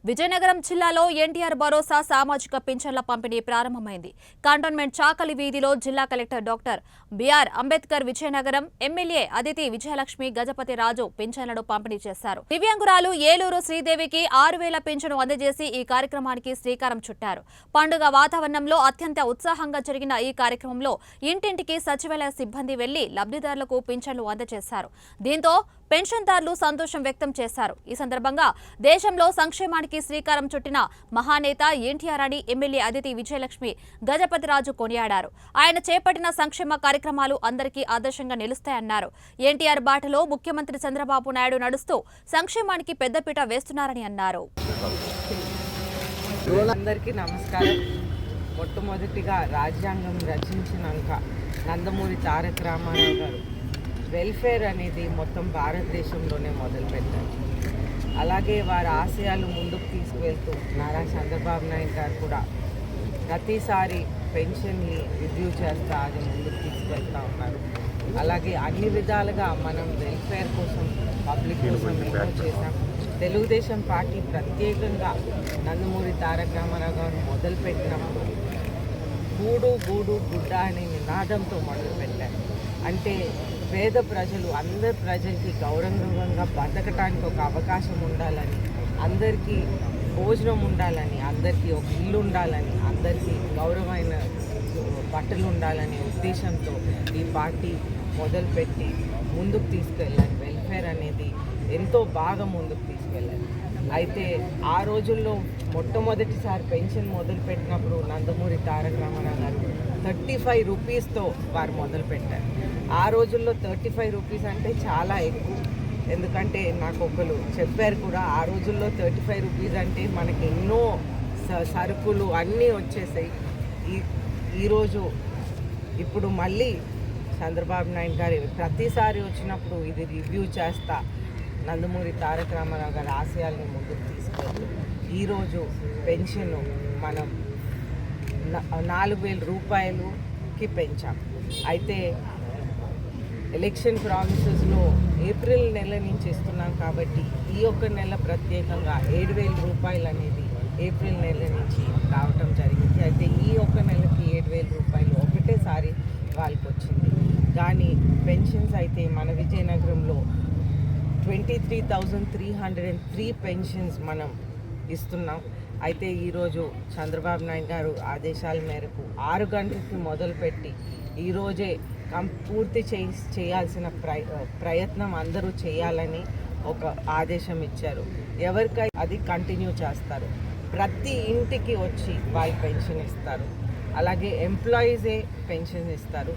విజయనగరం జిల్లాలో ఎన్టీఆర్ భరోసా సామాజిక పింఛన్ల పంపిణీ ప్రారంభమైంది. కంటోన్మెంట్ చాకలి వీధిలో జిల్లా collector doctor BR Ambedkar, Vizianagaram MLA Aditi Vijayalakshmi Gajapathi Raju పింఛన్లను పంపిణీ చేశారు. దివ్యాంగురాలు ఏలూరు శ్రీదేవికి 6,000 పింఛను అందజేసి ఈ కార్యక్రమానికి శ్రీకారం చుట్టారు. పండుగ వాతావరణంలో అత్యంత ఉత్సాహంగా జరిగిన ఈ కార్యక్రమంలో ఇంటింటికి సచివాలయ సిబ్బంది వెళ్లి లబ్ధిదారులకు పింఛన్లు అందజేశారు. దీంతో పెన్షన్దారులు సంతోషం వ్యక్తం చేశారు. ఈ సందర్భంగా దేశంలో సంక్షేమానికి శ్రీకారం చుట్టిన మహానేత ఎన్టీఆర్ అని ఎమ్మెల్యే అదితి విజయలక్ష్మి గజపతిరాజు కొనియాడారు. ఆయన చేపట్టిన సంక్షేమ కార్యక్రమాలు అందరికీ ఆదర్శంగా నిలుస్తాయన్నారు. ఎన్టీఆర్ బాటలో ముఖ్యమంత్రి చంద్రబాబు నాయుడు నడుస్తూ సంక్షేమానికి పెద్దపీట వేస్తున్నారని అన్నారు. అందరికీ నమస్కారం. మొట్టమొదటిగా రాజ్యాంగం రచించినాక నందమూరి తారక రామారావు గారు వెల్ఫేర్ అనేది మొత్తం భారతదేశంలోనే మొదలుపెట్టారు. అలాగే వారి ఆశయాలు ముందుకు తీసుకువెళ్తూ నారా చంద్రబాబు నాయుడు గారు కూడా ప్రతిసారి పెన్షన్ని రివ్యూ చేస్తా అది ముందుకు తీసుకువెళ్తూ ఉన్నారు. అలాగే అన్ని విధాలుగా మనం వెల్ఫేర్ కోసం, పబ్లిక్ కోసం ఎన్నో చేశాం. తెలుగుదేశం పార్టీ ప్రత్యేకంగా నందమూరి తారక రామారావు గారు మొదలుపెట్టినప్పుడు గూడు గూడు గుడ్డ అనే నినాదంతో మొదలుపెట్టారు. అంటే పేద ప్రజలు, అందరి ప్రజలకి గౌరవంగా బతకటానికి ఒక అవకాశం ఉండాలని, అందరికీ భోజనం ఉండాలని, అందరికీ ఒక ఇల్లు ఉండాలని, అందరికీ గౌరవమైన బట్టలు ఉండాలనే ఉద్దేశంతో ఈ పార్టీ మొదలుపెట్టి ముందుకు తీసుకెళ్ళాలి. వెల్ఫేర్ అనేది ఎంతో బాగా ముందుకు తీసుకెళ్ళాలి. అయితే ఆ రోజుల్లో మొట్టమొదటిసారి పెన్షన్ మొదలుపెట్టినప్పుడు నందమూరి తారక రామారావు గారు 35 రూపీస్తో వారు మొదలుపెట్టారు. ఆ రోజుల్లో 35 రూపీస్ అంటే చాలా ఎక్కువ. ఎందుకంటే నాకు ఒకరు చెప్పారు కూడా, ఆ రోజుల్లో 35 రూపీస్ అంటే మనకి ఎన్నో సరుకులు అన్నీ వచ్చేసాయి. ఈరోజు ఇప్పుడు మళ్ళీ చంద్రబాబు నాయుడు గారు ప్రతిసారి వచ్చినప్పుడు ఇది రివ్యూ చేస్తా నందమూరి తారక రామారావు గారి ఆశయాలను ముందుకు తీసుకెళ్ళి ఈరోజు పెన్షన్ మనం 4,000 రూపాయలకి పెంచాం. అయితే ఎలక్షన్ ప్రామిసెస్లో ఏప్రిల్ నెల నుంచి ఇస్తున్నాం కాబట్టి ఈ ఒక్క నెల ప్రత్యేకంగా 7,000 రూపాయలు అనేది ఏప్రిల్ నెల నుంచి రావటం జరిగింది. అయితే ఈ ఒక్క నెలకి 7,000 రూపాయలు ఒకటేసారి వాళ్ళకి వచ్చింది. కానీ పెన్షన్స్ అయితే మన విజయనగరంలో 23,303 పెన్షన్స్ మనం ఇస్తున్నాం. అయితే ఈరోజు చంద్రబాబు నాయుడు గారు ఆదేశాల మేరకు 6 గంటలకి మొదలుపెట్టి ఈరోజే పూర్తి చేయాల్సిన ప్రయత్నం అందరూ చేయాలని ఒక ఆదేశం ఇచ్చారు. ఎవరికై అది కంటిన్యూ చేస్తారు. ప్రతి ఇంటికి వచ్చి వాళ్ళు పెన్షన్ ఇస్తారు. అలాగే ఎంప్లాయీసే పెన్షన్ ఇస్తారు.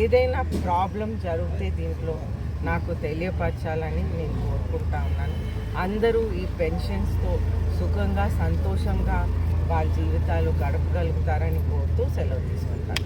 ఏదైనా ప్రాబ్లం జరిగితే దీంట్లో నాకు తెలియపరచాలని నేను కోరుకుంటా ఉన్నాను. అందరూ ఈ పెన్షన్స్తో సుఖంగా, సంతోషంగా వాళ్ళ జీవితాలు గడపగలుగుతారని కోరుతూ సెలవు తీసుకుంటాను.